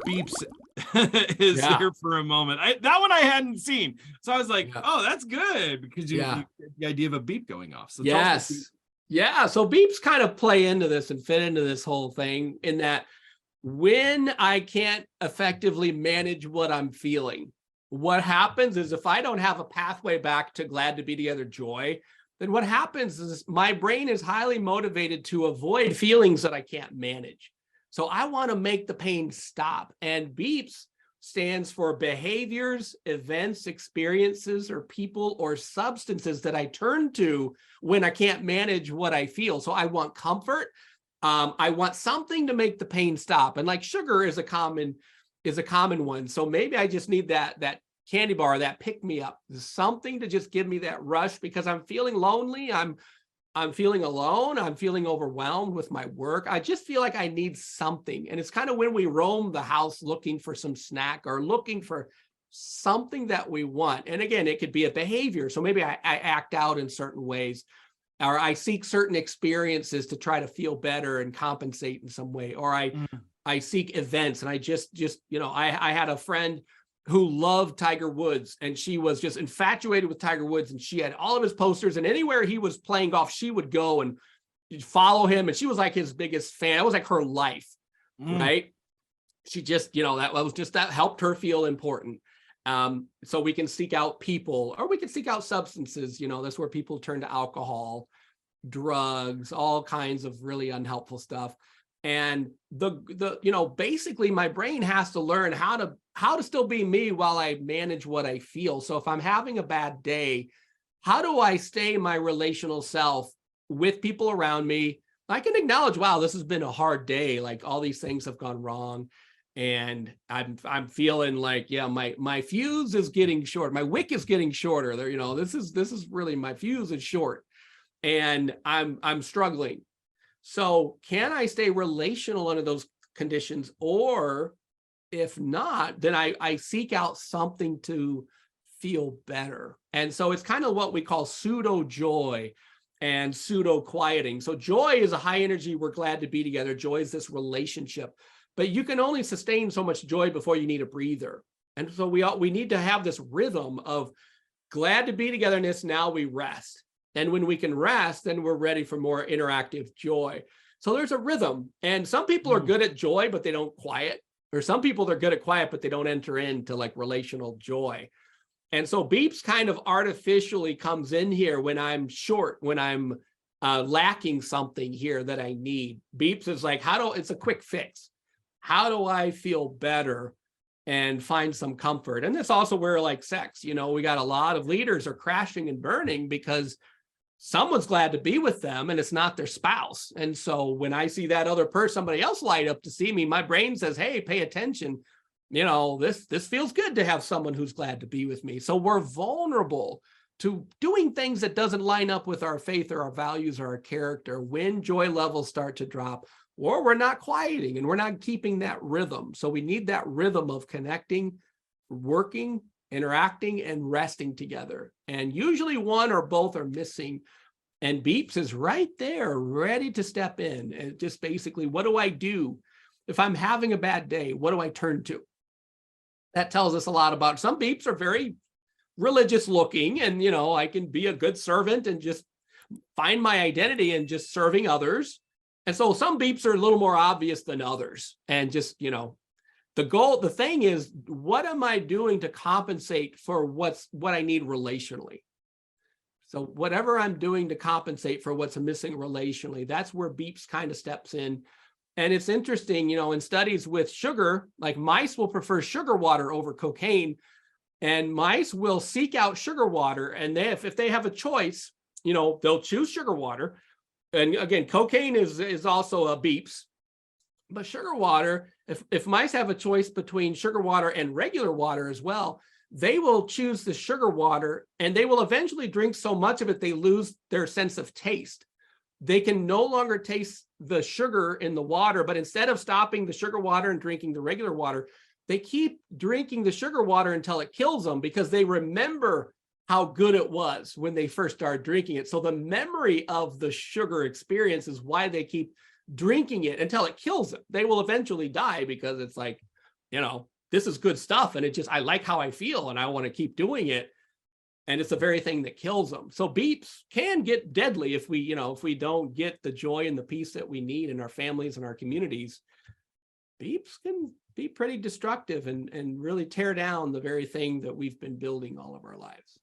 beeps is Yeah. here for a moment. That one I hadn't seen. So I was like, Yeah. oh, that's good, because you Yeah. get the idea of a beep going off. So tell us what Yes. Yeah. So beeps kind of play into this and fit into this whole thing in that when I can't effectively manage what I'm feeling, what happens is if I don't have a pathway back to glad to be together joy, then what happens is my brain is highly motivated to avoid feelings that I can't manage. So I want to make the pain stop. And beeps stands for behaviors, events, experiences, or people or substances that I turn to when I can't manage what I feel. So I want comfort. I want something to make the pain stop. And like sugar is a common one. So maybe I just need that candy bar, that pick me up, something to just give me that rush because I'm feeling lonely. I'm feeling alone. I'm feeling overwhelmed with my work. I just feel like I need something. And it's kind of when we roam the house looking for some snack or looking for something that we want. And again, it could be a behavior. So maybe I act out in certain ways, or I seek certain experiences to try to feel better and compensate in some way, or I seek events. And I just I had a friend who loved Tiger Woods, and she was just infatuated with Tiger Woods, and she had all of his posters, and anywhere he was playing golf, she would go and follow him, and she was like his biggest fan. It was like her life, right? She just, that helped her feel important. So we can seek out people, or we can seek out substances. That's where people turn to alcohol, drugs, all kinds of really unhelpful stuff. And basically my brain has to learn how to still be me while I manage what I feel. So if I'm having a bad day, how do I stay my relational self with people around me? I can acknowledge, wow, this has been a hard day. Like all these things have gone wrong. And I'm feeling like, yeah, my fuse is getting short. My wick is getting shorter. There, this is really, my fuse is short and I'm struggling. So can I stay relational under those conditions? Or if not, then I seek out something to feel better. And so it's kind of what we call pseudo joy and pseudo quieting. So joy is a high energy. We're glad to be together. Joy is this relationship, but you can only sustain so much joy before you need a breather. And so we need to have this rhythm of glad to be togetherness. Now we rest. And when we can rest, then we're ready for more interactive joy. So there's a rhythm. And some people are good at joy, but they don't quiet. Or some people, they're good at quiet, but they don't enter into like relational joy. And so beeps kind of artificially comes in here when I'm short, when I'm lacking something here that I need. Beeps is like, it's a quick fix. How do I feel better and find some comfort? And that's also where like sex, we got a lot of leaders are crashing and burning because someone's glad to be with them and it's not their spouse. And so when I see that other person, somebody else light up to see me, my brain says, hey, pay attention. This feels good to have someone who's glad to be with me. So we're vulnerable to doing things that doesn't line up with our faith or our values or our character when joy levels start to drop, or we're not quieting and we're not keeping that rhythm. So we need that rhythm of connecting, working, interacting, and resting together. And usually one or both are missing. And beeps is right there, ready to step in. And just basically, what do I do? If I'm having a bad day, what do I turn to? That tells us a lot about, some beeps are very religious looking, and I can be a good servant and just find my identity in just serving others. And so some beeps are a little more obvious than others. And just, the thing is, what am I doing to compensate for what I need relationally? So whatever I'm doing to compensate for what's missing relationally, that's where beeps kind of steps in. And it's interesting, in studies with sugar, like mice will prefer sugar water over cocaine, and mice will seek out sugar water. And if they have a choice, they'll choose sugar water. And again, cocaine is also a beeps, but sugar water, if mice have a choice between sugar water and regular water as well, they will choose the sugar water, and they will eventually drink so much of it, they lose their sense of taste. They can no longer taste the sugar in the water, but instead of stopping the sugar water and drinking the regular water, they keep drinking the sugar water until it kills them, because they remember how good it was when they first started drinking it. So the memory of the sugar experience is why they keep drinking it until it kills them. They will eventually die because it's like, this is good stuff. And I like how I feel and I want to keep doing it. And it's the very thing that kills them. So beeps can get deadly if we don't get the joy and the peace that we need in our families and our communities. Beeps can be pretty destructive and really tear down the very thing that we've been building all of our lives.